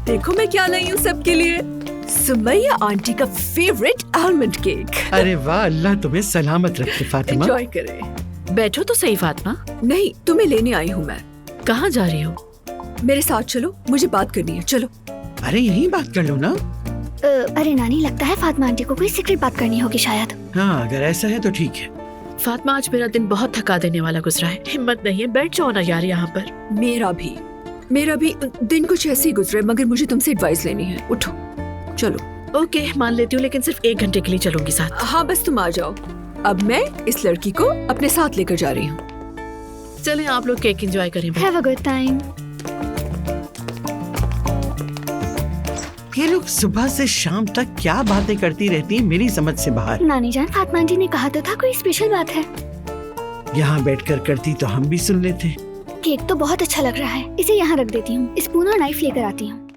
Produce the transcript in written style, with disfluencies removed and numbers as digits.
देखो मैं क्या लाई हूँ सबके लिए। सुमैया आंटी का फेवरेट आलमंड केक। अरे वाह, अल्लाह तुम्हें सलामत रखे फातिमा। एंजॉय करें। बैठो तो सही फातिमा। नहीं, तुम्हें लेने आई हूँ मैं। कहाँ जा रही हो? मेरे साथ चलो, मुझे बात करनी है। चलो। अरे यही बात कर लो ना। अरे नानी, लगता है फातिमा आंटी को कोई सीक्रेट बात करनी होगी शायद। हाँ, अगर ऐसा है तो ठीक है। फातिमा, आज मेरा दिन बहुत थका देने वाला गुजरा है। हिम्मत नहीं है, बैठ जाओ ना यार यहाँ पर। मेरा भी दिन कुछ ऐसे ही गुजरे, मगर मुझे तुमसे एडवाइस लेनी है। उठो, चलो। ओके, मान लेती हूँ, लेकिन सिर्फ 1 घंटे के लिए चलूंगी साथ। हाँ, बस तुम आ जाओ। अब मैं इस लड़की को अपने साथ लेकर जा रही हूँ। चलें, आप लोग केक एंजॉय करें। Have a good time. ये लोग सुबह से शाम तक क्या बातें करती रहती हैं, मेरी समझ से बाहर। नानी जान, फातिमा आंटी ने कहा तो था कोई स्पेशल बात है। यहाँ बैठकर करती तो हम भी सुन लेते। केक तो बहुत अच्छा लग रहा है, इसे यहाँ रख देती हूँ। स्पून और नाइफ लेकर आती हूँ।